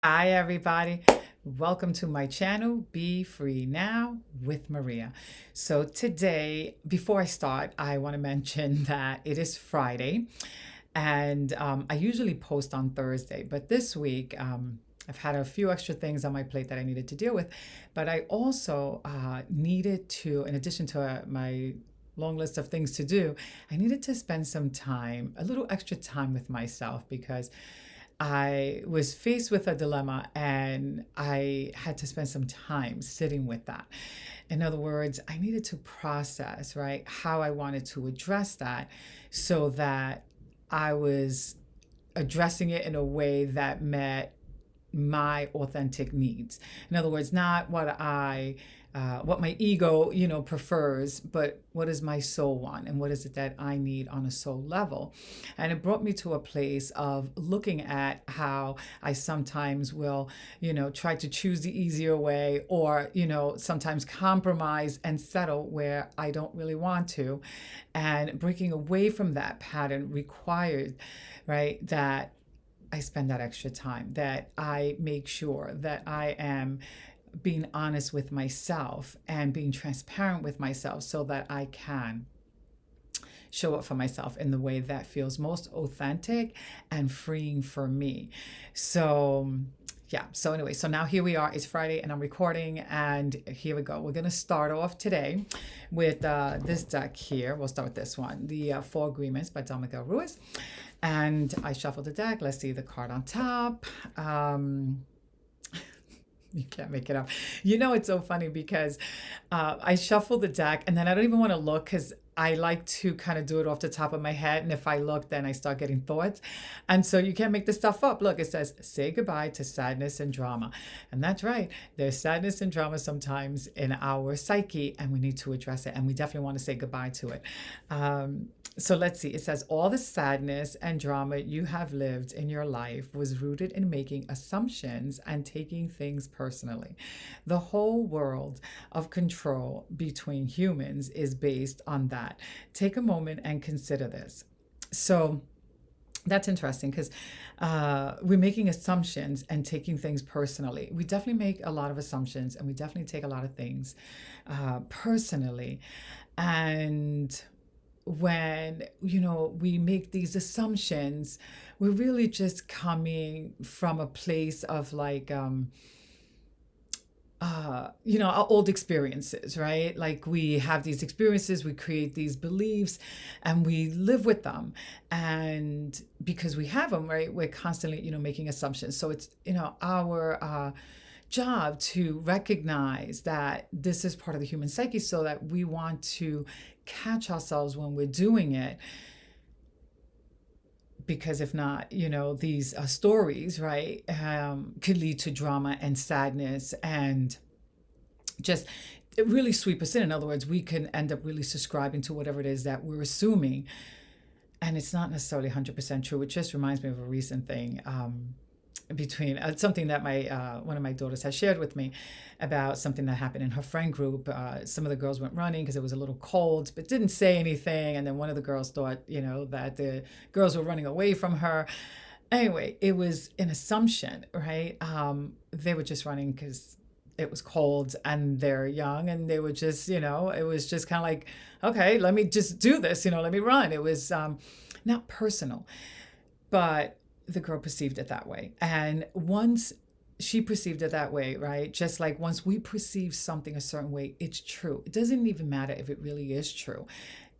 Hi, everybody. Welcome to my channel, Be Free Now with Maria. So, today, before I start, I want to mention that it is Friday and I usually post on Thursday, but this week, I've had a few extra things on my plate that I needed to deal with. But I also needed to, in addition to my long list of things to do, I needed to spend some time, a little extra time with myself because I was faced with a dilemma and I had to spend some time sitting with that. In other words, I needed to process, right, how I wanted to address that so that I was addressing it in a way that met my authentic needs. In other words, not what my ego, prefers, but what does my soul want and what is it that I need on a soul level. And it brought me to a place of looking at how I sometimes will, try to choose the easier way or, sometimes compromise and settle where I don't really want to. And breaking away from that pattern required, right, that I spend that extra time, that I make sure that I am being honest with myself and being transparent with myself so that I can show up for myself in the way that feels most authentic and freeing for me. So, yeah. So anyway, so now here we are. It's Friday and I'm recording, and here we go. We're going to start off today with this deck here. We'll start with this one, the Four Agreements by Don Miguel Ruiz. And I shuffled the deck. Let's see the card on top. You can't make it up. It's so funny because I shuffle the deck and then I don't even want to look because I like to kind of do it off the top of my head. And if I look, then I start getting thoughts. And so you can't make this stuff up. Look, it says, say goodbye to sadness and drama. And that's right. There's sadness and drama sometimes in our psyche, and we need to address it. And we definitely want to say goodbye to it. So let's see. It says, all the sadness and drama you have lived in your life was rooted in making assumptions and taking things personally. The whole world of control between humans is based on that. Take a moment and consider this. So that's interesting because we're making assumptions and taking things personally. We definitely make a lot of assumptions and we definitely take a lot of things personally. And when we make these assumptions, we're really just coming from a place of like our old experiences, right? Like we have these experiences, we create these beliefs and we live with them, and because we have them, right, we're constantly making assumptions. So it's our job to recognize that this is part of the human psyche so that we want to catch ourselves when we're doing it, because if not, these stories, right, could lead to drama and sadness and just really sweep us in. In other words, we can end up really subscribing to whatever it is that we're assuming, and it's not necessarily 100% true. It just reminds me of a recent thing between something that my one of my daughters has shared with me about something that happened in her friend group. Some of the girls went running because it was a little cold, but didn't say anything. And then one of the girls thought, that the girls were running away from her. Anyway, it was an assumption, right? They were just running because it was cold and they're young, and they were just, it was just kind of like, okay, let me just do this, let me run. It was not personal, but the girl perceived it that way. And once she perceived it that way, right? Just like once we perceive something a certain way, it's true. It doesn't even matter if it really is true.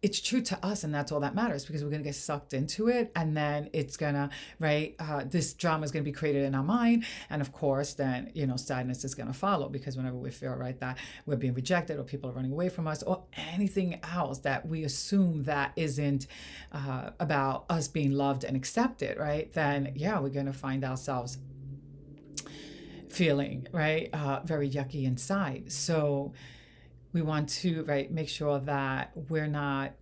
It's true to us, and that's all that matters, because we're going to get sucked into it, and then it's going to, right, this drama is going to be created in our mind, and of course, then, sadness is going to follow, because whenever we feel, right, that we're being rejected, or people are running away from us, or anything else that we assume that isn't about us being loved and accepted, right, then, yeah, we're going to find ourselves feeling, right, very yucky inside. So we want to, right, make sure that we're not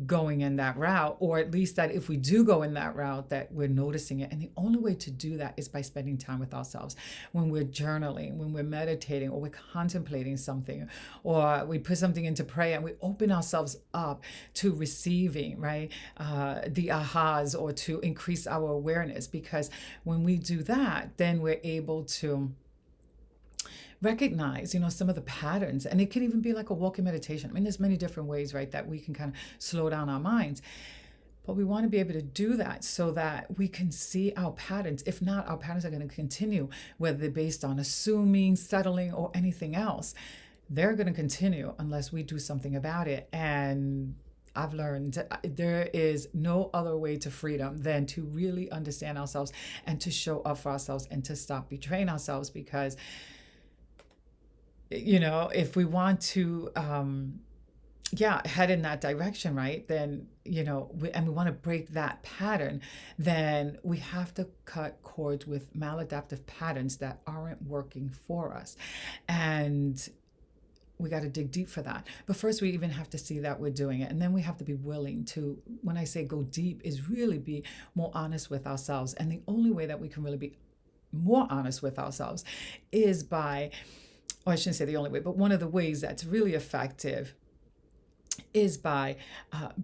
going in that route, or at least that if we do go in that route, that we're noticing it. And the only way to do that is by spending time with ourselves. When we're journaling, when we're meditating, or we're contemplating something, or we put something into prayer and we open ourselves up to receiving, right, the ahas, or to increase our awareness. Because when we do that, then we're able to recognize, some of the patterns. And it can even be like a walking meditation. I mean, there's many different ways, right, that we can kind of slow down our minds. But we want to be able to do that so that we can see our patterns. If not, our patterns are going to continue, whether they're based on assuming, settling, or anything else. They're going to continue unless we do something about it. And I've learned there is no other way to freedom than to really understand ourselves and to show up for ourselves and to stop betraying ourselves. Because if we want to, head in that direction, right, then, and we want to break that pattern, then we have to cut cords with maladaptive patterns that aren't working for us. And we got to dig deep for that. But first, we even have to see that we're doing it. And then we have to be willing to, when I say go deep, is really be more honest with ourselves. And the only way that we can really be more honest with ourselves is by, or I shouldn't say the only way, but one of the ways that's really effective is by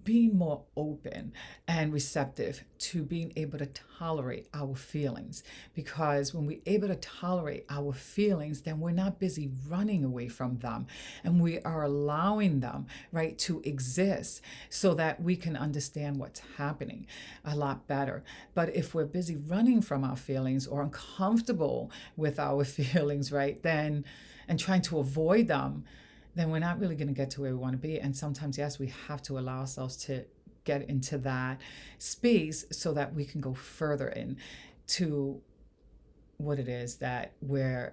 being more open and receptive to being able to tolerate our feelings. Because when we're able to tolerate our feelings, then we're not busy running away from them, and we are allowing them, right, to exist so that we can understand what's happening a lot better. But if we're busy running from our feelings or uncomfortable with our feelings, right, then, and trying to avoid them, then we're not really going to get to where we want to be. And sometimes, yes, we have to allow ourselves to get into that space so that we can go further in to what it is that we're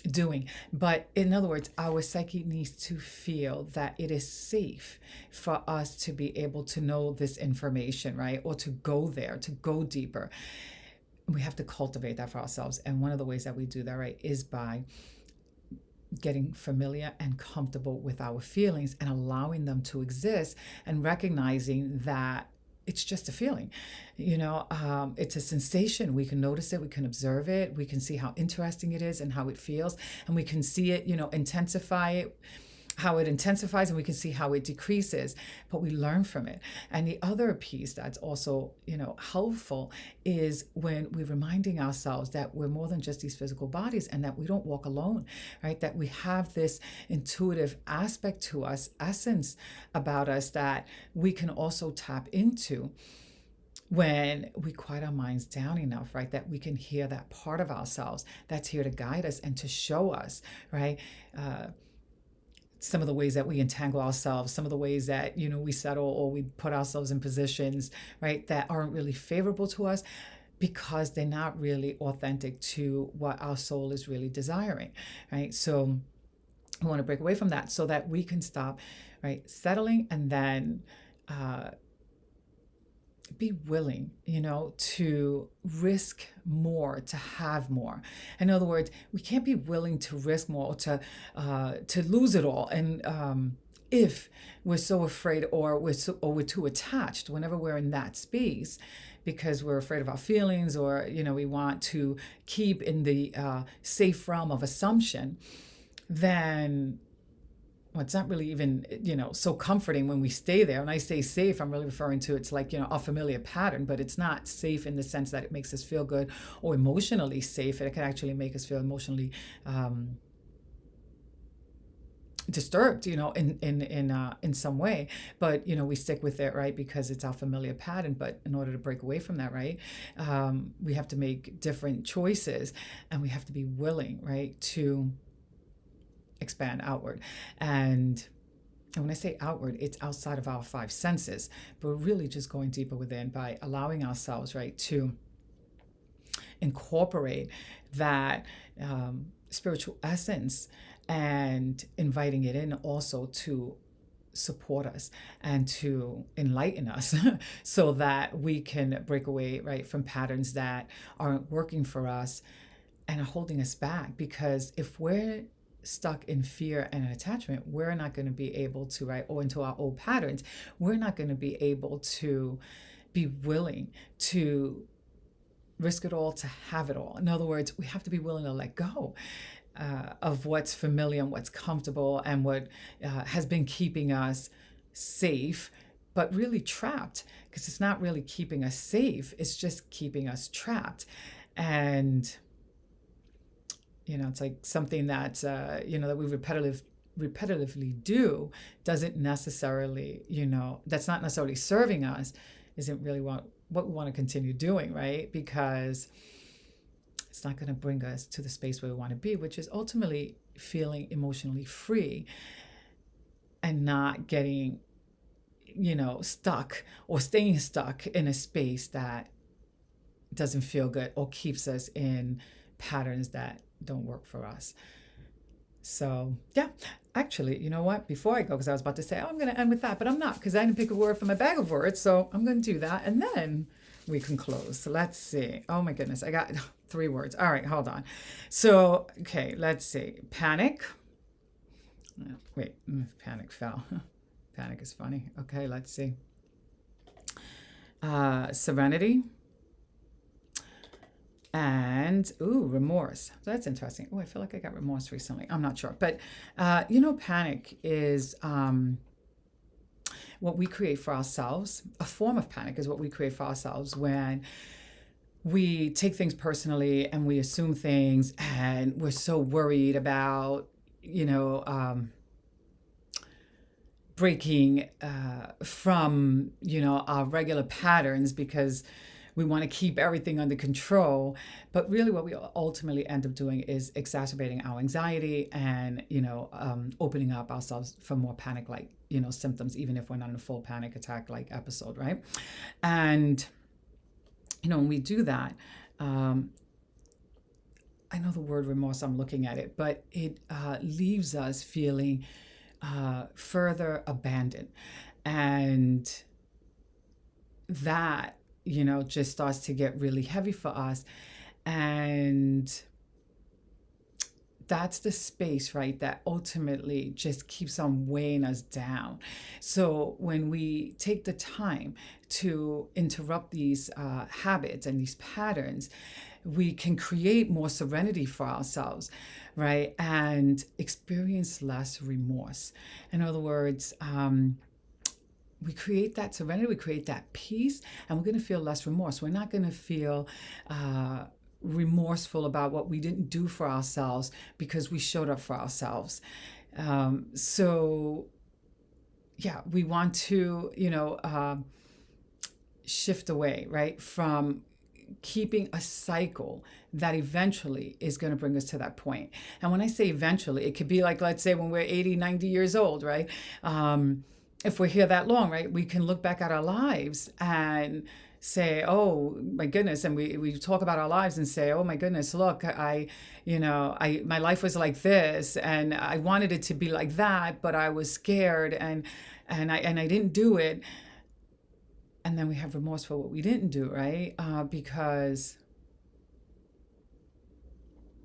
doing. But in other words, our psyche needs to feel that it is safe for us to be able to know this information, right? Or to go there, to go deeper. We have to cultivate that for ourselves. And one of the ways that we do that, right, is by getting familiar and comfortable with our feelings and allowing them to exist, and recognizing that it's just a feeling. It's a sensation. We can notice it, we can observe it, we can see how interesting it is and how it feels, and we can see it, intensify it, how it intensifies, and we can see how it decreases, but we learn from it. And the other piece that's also, helpful is when we're reminding ourselves that we're more than just these physical bodies, and that we don't walk alone, right? That we have this intuitive aspect to us, essence about us, that we can also tap into when we quiet our minds down enough, right? That we can hear that part of ourselves that's here to guide us and to show us, right? Some of the ways that we entangle ourselves, some of the ways that, we settle or we put ourselves in positions, right, that aren't really favorable to us, because they're not really authentic to what our soul is really desiring, right? So we want to break away from that so that we can stop, right, settling, and then be willing, to risk more, to have more. In other words, we can't be willing to risk more, or to lose it all. And if we're so afraid, or we're too attached, whenever we're in that space, because we're afraid of our feelings, or we want to keep in the safe realm of assumption, then it's not really even, so comforting when we stay there. When I say safe, I'm really referring to, it's like, a familiar pattern, but it's not safe in the sense that it makes us feel good or emotionally safe. It can actually make us feel emotionally disturbed, in some way. But, we stick with it, right? Because it's our familiar pattern. But in order to break away from that, right, we have to make different choices, and we have to be willing, right, to expand outward. And when I say outward, it's outside of our five senses, but we're really just going deeper within by allowing ourselves, right, to incorporate that spiritual essence, and inviting it in also to support us and to enlighten us so that we can break away, right, from patterns that aren't working for us and are holding us back. Because if we're stuck in fear and attachment, we're not going to be able to, right, or into our old patterns, we're not going to be able to be willing to risk it all to have it all. In other words, we have to be willing to let go of what's familiar and what's comfortable and what has been keeping us safe, but really trapped, because it's not really keeping us safe, it's just keeping us trapped. And it's like something that that we repetitively do doesn't necessarily, that's not necessarily serving us, isn't really what we want to continue doing, right? Because it's not going to bring us to the space where we want to be, which is ultimately feeling emotionally free and not getting, stuck or staying stuck in a space that doesn't feel good or keeps us in patterns that don't work for us. So yeah, actually, you know what? Before I go, because I was about to say, I'm going to end with that, but I'm not, because I didn't pick a word from my bag of words. So I'm going to do that, and then we can close. So let's see. Oh my goodness, I got 3 words. All right, hold on. So, okay, let's see. Panic. Wait, panic fell. Panic is funny. Okay, let's see. Serenity. And, remorse. That's interesting. I feel like I got remorse recently. I'm not sure. But, panic is what we create for ourselves. A form of panic is what we create for ourselves when we take things personally and we assume things, and we're so worried about, breaking from, our regular patterns, because we want to keep everything under control. But really what we ultimately end up doing is exacerbating our anxiety and, opening up ourselves for more panic-like, symptoms, even if we're not in a full panic attack-like episode, right? And, when we do that, I know the word remorse, I'm looking at it, but it leaves us feeling further abandoned. And that, just starts to get really heavy for us. And that's the space, right, that ultimately just keeps on weighing us down. So when we take the time to interrupt these habits and these patterns, we can create more serenity for ourselves, right, and experience less remorse. In other words, we create that serenity, we create that peace, and we're going to feel less remorse. We're not going to feel remorseful about what we didn't do for ourselves because we showed up for ourselves. So, yeah, we want to, shift away, right, from keeping a cycle that eventually is going to bring us to that point. And when I say eventually, it could be like, let's say when we're 80, 90 years old, right? If we're here that long, right, we can look back at our lives and say, oh my goodness, and we talk about our lives and say, oh my goodness, look, my life was like this, and I wanted it to be like that, but I was scared, and I didn't do it. And then we have remorse for what we didn't do, right? Because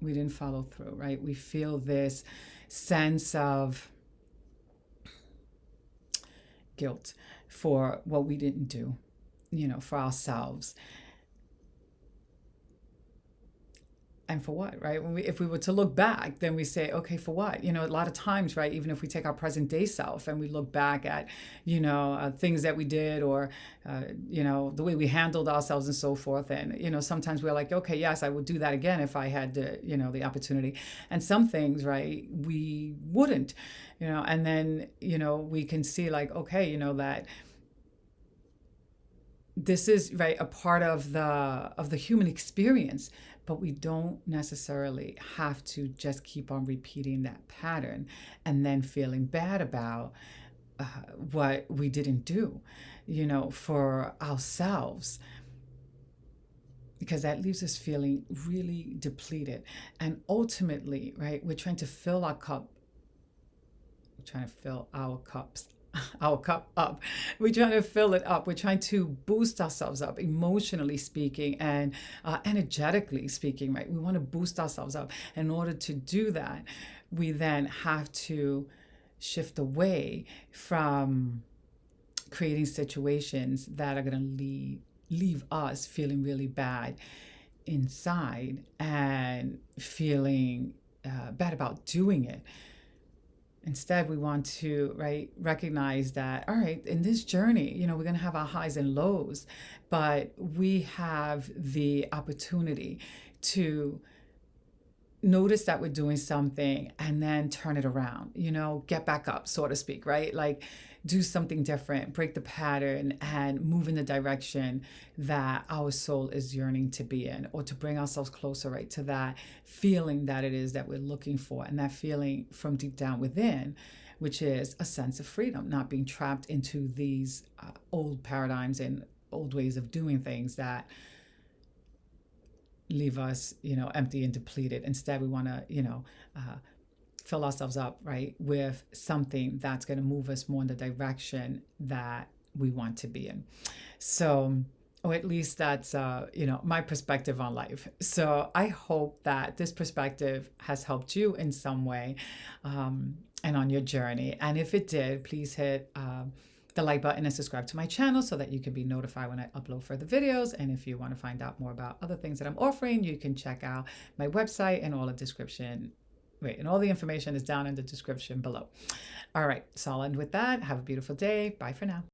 we didn't follow through, right? We feel this sense of guilt for what we didn't do, for ourselves. And for what, right? If we were to look back, then we say, okay, for what? A lot of times, right, even if we take our present day self and we look back at, things that we did, or, the way we handled ourselves and so forth. And, sometimes we're like, okay, yes, I would do that again if I had the opportunity. And some things, right, we wouldn't, and then, we can see like, okay, that this is, right, a part of the human experience. But we don't necessarily have to just keep on repeating that pattern and then feeling bad about what we didn't do, for ourselves, because that leaves us feeling really depleted. And ultimately, right, we're trying to fill our cups our cup up. We're trying to fill it up. We're trying to boost ourselves up, emotionally speaking and energetically speaking, right? We want to boost ourselves up. In order to do that, we then have to shift away from creating situations that are going to leave us feeling really bad inside and feeling bad about doing it. Instead, we want to, right, recognize that, all right, in this journey, we're going to have our highs and lows, but we have the opportunity to notice that we're doing something and then turn it around, get back up, so to speak, right? Like do something different, break the pattern and move in the direction that our soul is yearning to be in, or to bring ourselves closer, right, to that feeling that it is that we're looking for, and that feeling from deep down within, which is a sense of freedom, not being trapped into these old paradigms and old ways of doing things that leave us, empty and depleted. Instead, we want to, fill ourselves up, right, with something that's going to move us more in the direction that we want to be in. So, or at least that's, my perspective on life. So I hope that this perspective has helped you in some way and on your journey. And if it did, please hit the like button and subscribe to my channel so that you can be notified when I upload further videos. And if you want to find out more about other things that I'm offering, you can check out my website, and all the information is down in the description below. All right, so I'll end with that. Have a beautiful day. Bye for now.